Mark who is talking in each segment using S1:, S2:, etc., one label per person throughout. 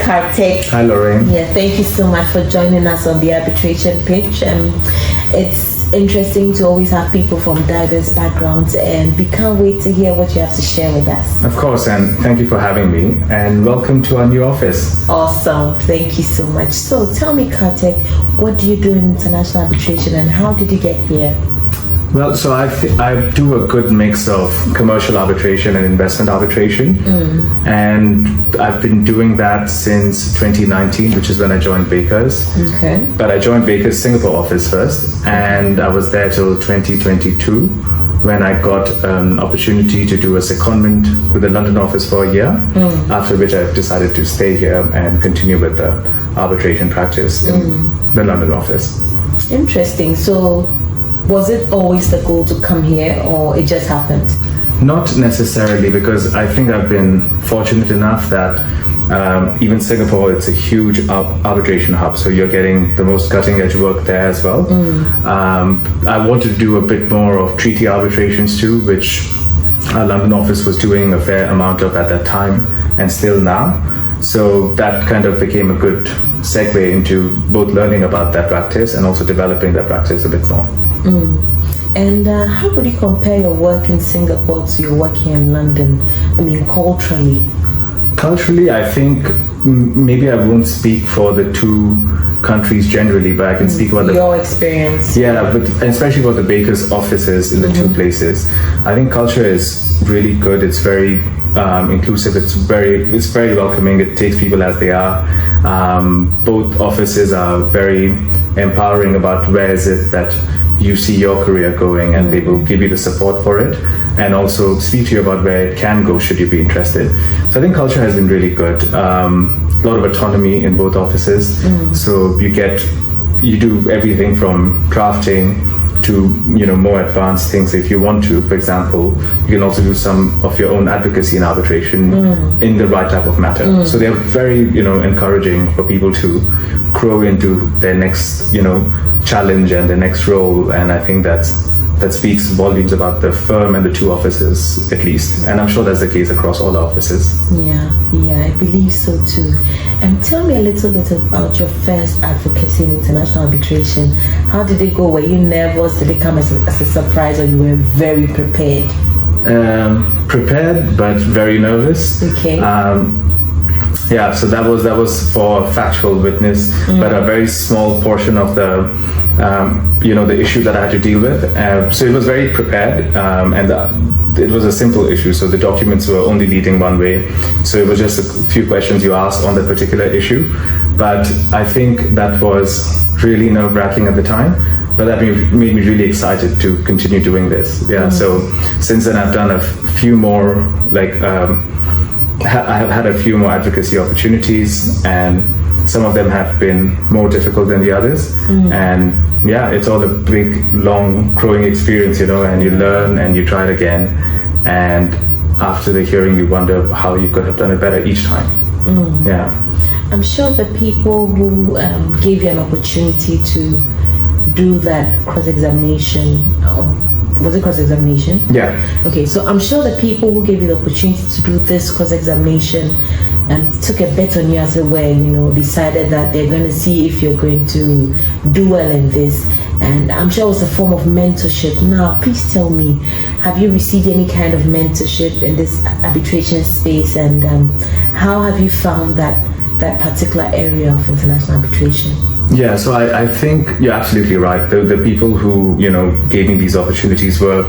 S1: Kartik.
S2: Hi, Lauraine.
S1: Yeah, thank you so much for joining us on the Arbitration Pitch. It's interesting to always have people from diverse backgrounds, and we can't wait to hear what you have to share with us.
S2: Of course, and thank you for having me, and welcome to our new office.
S1: Awesome, thank you so much. So tell me, Kartik, what do you do in international arbitration and how did you get here?
S2: Well, so I do a good mix of commercial arbitration and investment arbitration, and I've been doing that since 2019, which is when I joined Baker's.
S1: Okay.
S2: But I joined Baker's Singapore office first, and I was there till 2022, when I got an opportunity to do a secondment with the London office for a year, after which I decided to stay here and continue with the arbitration practice in the London office.
S1: Interesting. So was it always the goal to come here, or it just happened?
S2: Not necessarily, because I think I've been fortunate enough that even Singapore, it's a huge arbitration hub, so you're getting the most cutting edge work there as well. I wanted to do a bit more of treaty arbitrations too, which our London office was doing a fair amount of at that time, and still now. So that kind of became a good segue into both learning about that practice and also developing that practice a bit more.
S1: And how would you compare your work in Singapore to your work here in London? I mean, culturally.
S2: Culturally, I think maybe I won't speak for the two countries generally, but I can speak about
S1: your experience.
S2: Yeah, but especially for the Baker's offices in the two places. I think culture is really good. It's very inclusive. It's very welcoming. It takes people as they are. Both offices are very empowering about where is it that you see your career going, and they will give you the support for it, and also speak to you about where it can go should you be interested. So I think culture has been really good. A lot of autonomy in both offices. So you do everything from drafting to more advanced things if you want to. For example, you can also do some of your own advocacy and arbitration in the right type of matter. So they're very encouraging for people to grow into their next challenge and the next role, and I think that speaks volumes about the firm and the two offices at least, and I'm sure that's the case across all the offices.
S1: Yeah, I believe so too. And tell me a little bit about your first advocacy in international arbitration. How did it go? Were you nervous? Did it come as a surprise, or you were very prepared?
S2: Prepared, but very nervous.
S1: Okay.
S2: Yeah, so that was for a factual witness, but a very small portion of the the issue that I had to deal with. So it was very prepared, and it was a simple issue. So the documents were only leading one way. So it was just a few questions you asked on the particular issue. But I think that was really nerve-wracking at the time. But that made me really excited to continue doing this. Yeah. So since then I've done a few more I have had a few more advocacy opportunities, and some of them have been more difficult than the others. And yeah, it's all a big, long, growing experience, and you learn and you try it again. And after the hearing, you wonder how you could have done it better each time. Yeah.
S1: I'm sure the people who gave you an opportunity to do that cross-examination, was it cross-examination?
S2: Yeah. Okay,
S1: so I'm sure the people who gave you the opportunity to do this cross-examination took a bet on you, as it were, decided that they're going to see if you're going to do well in this. And I'm sure it was a form of mentorship. Now, please tell me, have you received any kind of mentorship in this arbitration space, and how have you found that particular area of international arbitration?
S2: Yeah, so I think you're absolutely right. The people who, gave me these opportunities were,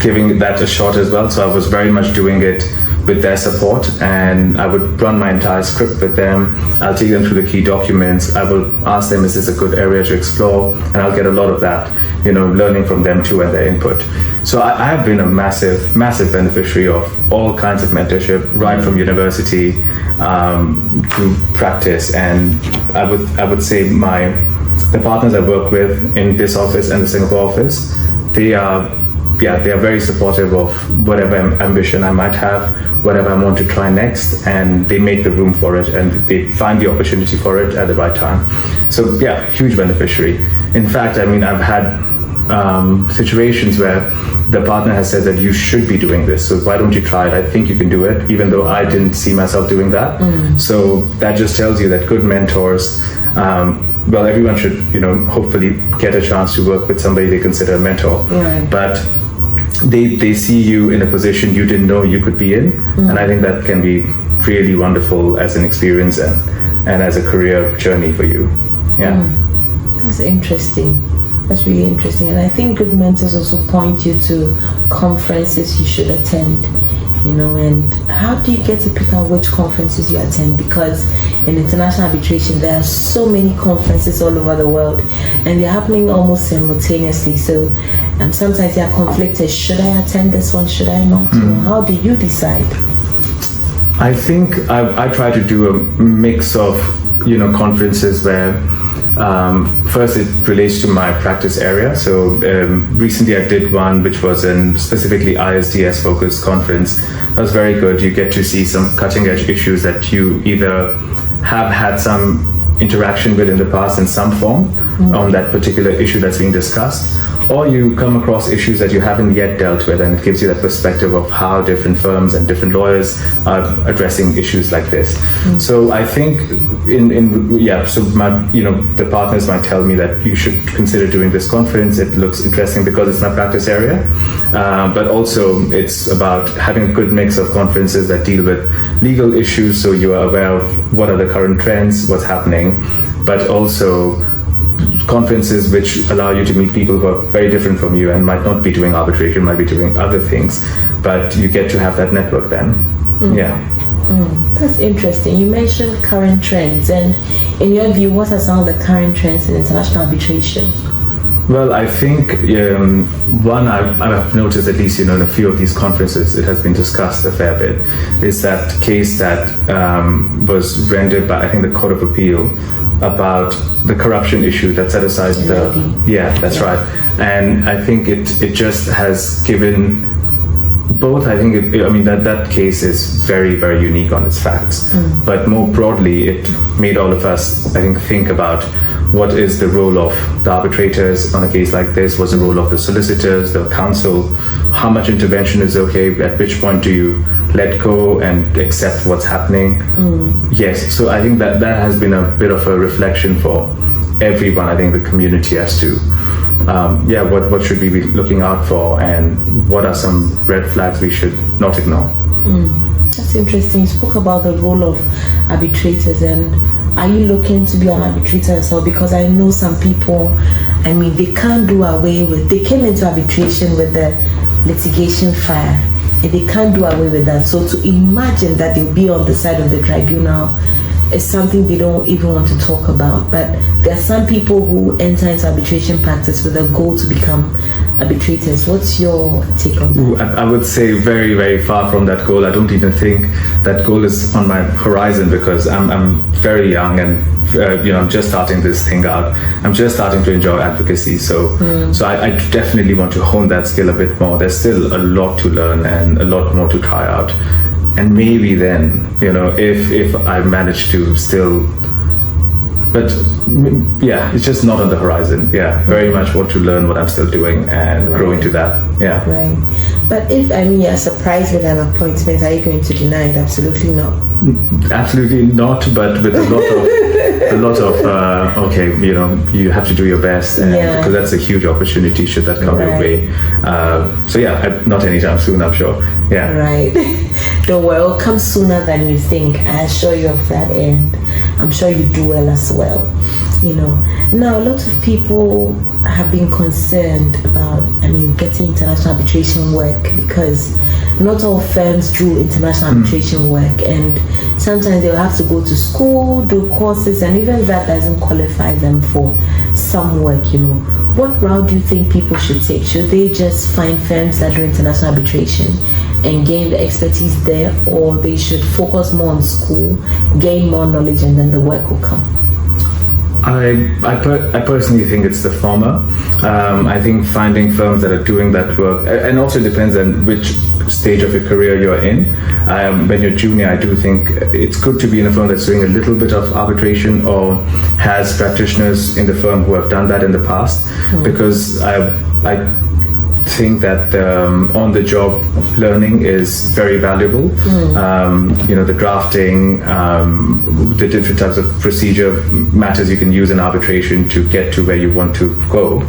S2: giving that a shot as well. So I was very much doing it with their support, and I would run my entire script with them. I'll take them through the key documents. I will ask them, is this a good area to explore? And I'll get a lot of that, learning from them too and their input. So I have been a massive beneficiary of all kinds of mentorship, right from university to practice. And I would say the partners I work with in this office and the Singapore office, they are very supportive of whatever ambition I might have, whatever I want to try next, and they make the room for it, and they find the opportunity for it at the right time. So yeah, huge beneficiary. In fact, I mean, I've had situations where the partner has said that you should be doing this, so why don't you try it? I think you can do it, even though I didn't see myself doing that. So that just tells you that good mentors, well, everyone should, hopefully get a chance to work with somebody they consider a mentor.
S1: Right.
S2: But they see you in a position you didn't know you could be in, and I think that can be really wonderful as an experience and as a career journey for you. Yeah.
S1: That's interesting. That's really interesting. And I think good mentors also point you to conferences you should attend, and how do you get to pick out which conferences you attend? Because in international arbitration, there are so many conferences all over the world, and they're happening almost simultaneously. So sometimes they are conflicted. Should I attend this one? Should I not? How do you decide?
S2: I think I try to do a mix of, conferences where first it relates to my practice area. So recently I did one which was a specifically ISDS focused conference. That was very good. You get to see some cutting edge issues that you either have had some interaction with in the past in some form on that particular issue that's being discussed, or you come across issues that you haven't yet dealt with, and it gives you that perspective of how different firms and different lawyers are addressing issues like this. So I think so the partners might tell me that you should consider doing this conference. It looks interesting because it's my practice area, but also it's about having a good mix of conferences that deal with legal issues, so you are aware of what are the current trends, what's happening, but also conferences which allow you to meet people who are very different from you and might not be doing arbitration, might be doing other things, but you get to have that network then.
S1: That's interesting. You mentioned current trends, and in your view, what are some of the current trends in international arbitration?
S2: Well, I think one I've noticed, at least in a few of these conferences, it has been discussed a fair bit, is that case that was rendered by, I think, the Court of Appeal about the corruption issue that set aside that's right. And I think it just has given both. I think that case is very, very unique on its facts, but more broadly it made all of us, I think about what is the role of the arbitrators on a case like this, what's the role of the solicitors, the counsel, how much intervention is okay, at which point do you let go and accept what's happening. Yes, so I think that has been a bit of a reflection for everyone. I think the community has to what should we be looking out for, and what are some red flags we should not ignore.
S1: That's interesting. You spoke about the role of arbitrators, and are you looking to be an arbitrator as well? Because I know some people, they can't do away with, they came into arbitration with the litigation fire, and they can't do away with that. So to imagine that they'll be on the side of the tribunal is something they don't even want to talk about. But there are some people who enter into arbitration practice with a goal to become arbitrators. What's your take on that?
S2: I would say very, very far from that goal. I don't even think that goal is on my horizon, because I'm very young, and I'm just starting this thing out. I'm just starting to enjoy advocacy, so I definitely want to hone that skill a bit more. There's still a lot to learn and a lot more to try out, and maybe then if I manage to still, but it's just not on the horizon. Very much want to learn what I'm still doing and grow into that.
S1: Right. But if you're surprised with an appointment, are you going to deny it? Absolutely not.
S2: Absolutely not, but with a lot of you have to do your best, and because that's a huge opportunity should that come your way. Not anytime soon, I'm sure.
S1: Right. Don't worry, it'll come sooner than you think. I assure you of that, and I'm sure you do well as well. Now a lot of people have been concerned about getting international arbitration work, because not all firms do international arbitration work, and sometimes they'll have to go to school, do courses, and even that doesn't qualify them for some work. What route do you think people should take? Should they just find firms that do international arbitration and gain the expertise there, or they should focus more on school, gain more knowledge, and then the work will come?
S2: I personally think it's the former. I think finding firms that are doing that work, and also depends on which stage of your career you're in. When you're junior, I do think it's good to be in a firm that's doing a little bit of arbitration or has practitioners in the firm who have done that in the past, because I think that on-the-job learning is very valuable. The drafting, the different types of procedure matters you can use in arbitration to get to where you want to go.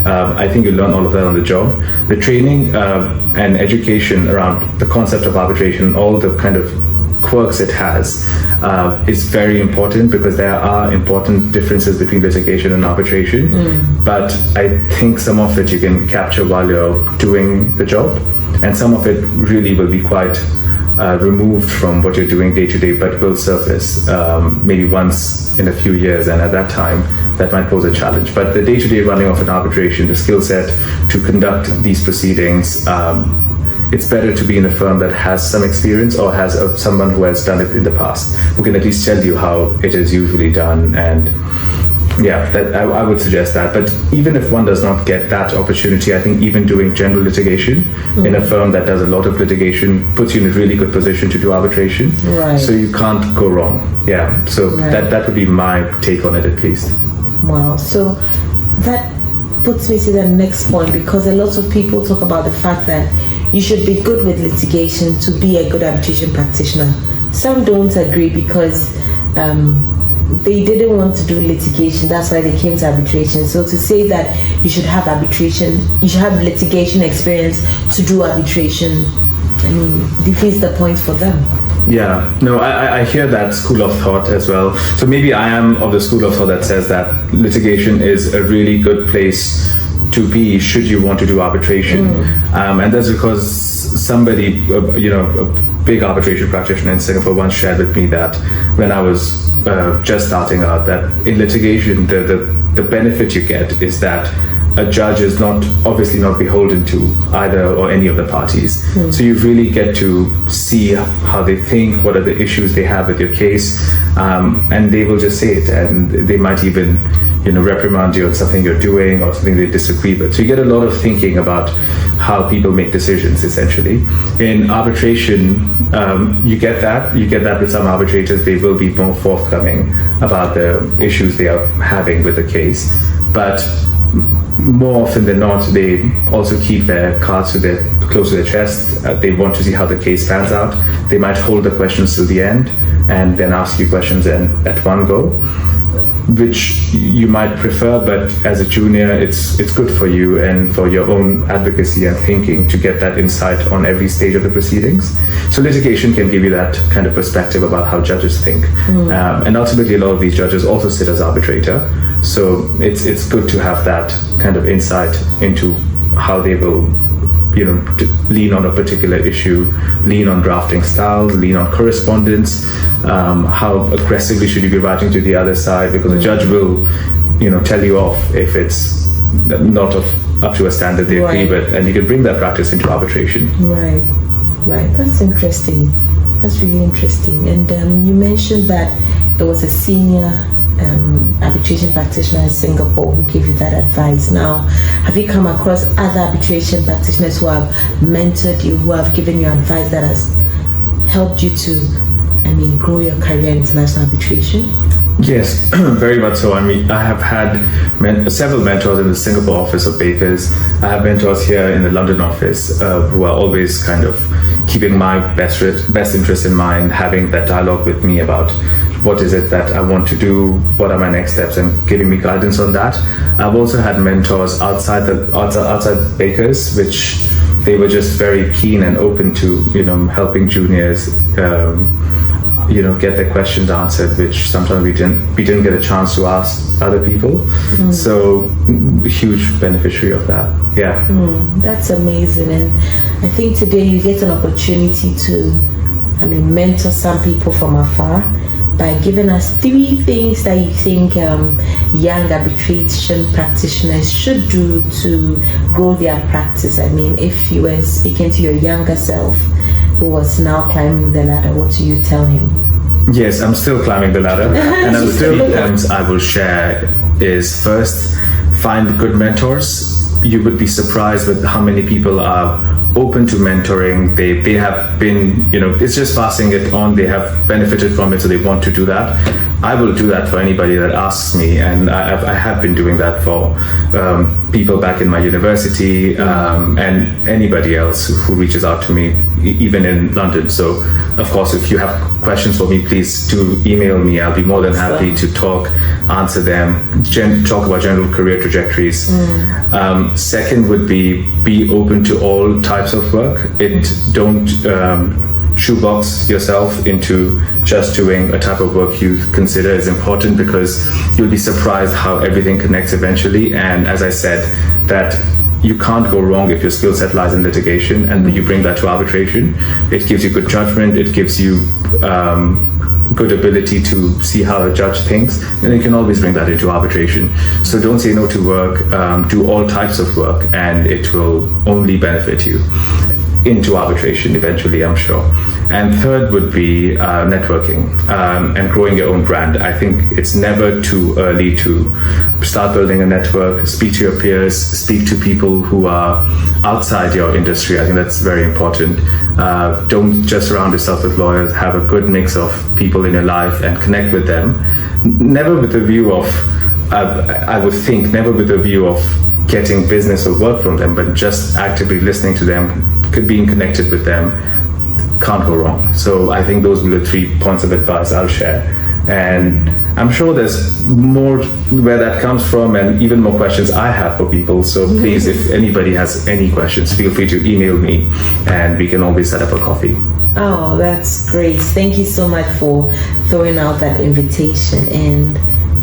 S2: I think you learn all of that on the job. The training and education around the concept of arbitration, all the kind of quirks it has, is very important, because there are important differences between litigation and arbitration. But I think some of it you can capture while you're doing the job, and some of it really will be quite removed from what you're doing day to day, but will surface maybe once in a few years, and at that time that might pose a challenge. But the day-to-day running of an arbitration, the skill set to conduct these proceedings, it's better to be in a firm that has some experience, or has someone who has done it in the past, who can at least tell you how it is usually done. And yeah, I would suggest that. But even if one does not get that opportunity, I think even doing general litigation in a firm that does a lot of litigation puts you in a really good position to do arbitration.
S1: Right.
S2: So you can't go wrong. Yeah. So that would be my take on it, at least.
S1: Wow. So that puts me to the next point, because a lot of people talk about the fact that you should be good with litigation to be a good arbitration practitioner. Some don't agree, because they didn't want to do litigation, that's why they came to arbitration. So to say that you should have litigation experience to do arbitration, I mean, defeats the point for them.
S2: Yeah, no, I hear that school of thought as well. So maybe I am of the school of thought that says that litigation is a really good place to be should you want to do arbitration. And that's because somebody, a big arbitration practitioner in Singapore once shared with me that when I was just starting out, that in litigation, the benefit you get is that a judge is obviously not beholden to either or any of the parties. So you really get to see how they think, what are the issues they have with your case, and they will just say it, and they might even reprimand you on something you're doing or something they disagree with. So you get a lot of thinking about how people make decisions, essentially. In arbitration, you get that with some arbitrators. They will be more forthcoming about the issues they are having with the case, but more often than not, they also keep their cards close to their chest. They want to see how the case pans out. They might hold the questions till the end and then ask you questions at one go, which you might prefer, but as a junior, it's good for you and for your own advocacy and thinking to get that insight on every stage of the proceedings. So litigation can give you that kind of perspective about how judges think. And ultimately, a lot of these judges also sit as arbitrator. So it's good to have that kind of insight into how they will lean on a particular issue, lean on drafting styles, lean on correspondence, how aggressively should you be writing to the other side, because a judge will, tell you off if it's not up to a standard they agree with, and you can bring that practice into arbitration. Right. That's
S1: interesting. That's really interesting. And you mentioned that there was a senior arbitration practitioner in Singapore who gave you that advice. Now, have you come across other arbitration practitioners who have mentored you, who have given you advice that has helped you to, grow your career in international arbitration?
S2: Yes, very much so. I have had several mentors in the Singapore office of Bakers. I have mentors here in the London office who are always kind of keeping my best interest in mind, having that dialogue with me about what is it that I want to do, what are my next steps, and giving me guidance on that. I've also had mentors outside Bakers, which they were just very keen and open to, helping juniors, get their questions answered, which sometimes we didn't get a chance to ask other people. So huge beneficiary of that. Yeah.
S1: That's amazing. And I think today you get an opportunity to, mentor some people from afar by giving us 3 things that you think young arbitration practitioners should do to grow their practice. If you were speaking to your younger self who was now climbing the ladder, what do you tell him?
S2: Yes, I'm still climbing the ladder. And the 3 points I will share is, first, find good mentors. You would be surprised with how many people are open to mentoring. They have been, it's just passing it on. They have benefited from it, so they want to do that. I will do that for anybody that asks me, and I have been doing that for people back in my university, and anybody else who reaches out to me, even in London. So, of course, if you have questions for me, please do email me. I'll be more than happy to talk, answer them, talk about general career trajectories. Second would be open to all types of work. Don't shoebox yourself into just doing a type of work you consider is important, because you'll be surprised how everything connects eventually. And as I said, that you can't go wrong if your skill set lies in litigation, and you bring that to arbitration. It gives you good judgment, it gives you good ability to see how a judge thinks, and you can always bring that into arbitration. So don't say no to work, do all types of work, and it will only benefit you into arbitration eventually, I'm sure. And third would be networking and growing your own brand. I think it's never too early to start building a network, speak to your peers, speak to people who are outside your industry. I think that's very important. Don't just surround yourself with lawyers. Have a good mix of people in your life and connect with them. Never with the view of, I would think, never with the view of getting business or work from them, but just actively listening to them, being connected with them, can't go wrong. So I think those were the 3 points of advice I'll share. And I'm sure there's more where that comes from, and even more questions I have for people. So please, if anybody has any questions, feel free to email me, and we can always set up a coffee.
S1: Oh, that's great. Thank you so much for throwing out that invitation. And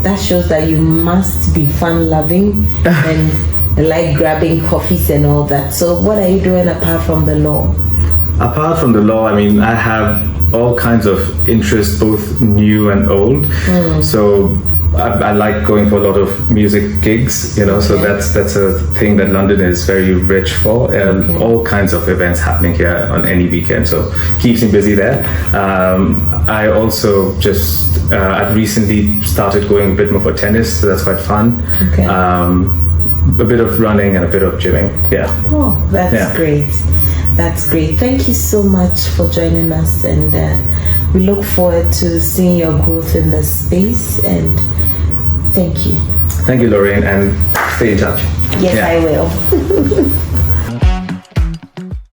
S1: that shows that you must be fun-loving and like grabbing coffees and all that. So what are you doing apart from the law?
S2: Apart from the law, I mean, I have all kinds of interests, both new and old. So I like going for a lot of music gigs, so that's a thing that London is very rich for, and all kinds of events happening here on any weekend, so keeps me busy there. I also I've recently started going a bit more for tennis, so that's quite fun. A bit of running and a bit of gymming.
S1: Oh, that's great. That's great. Thank you so much for joining us, and we look forward to seeing your growth in this space, and thank you.
S2: Thank you, Lauraine, and stay in touch.
S1: Yes, I will.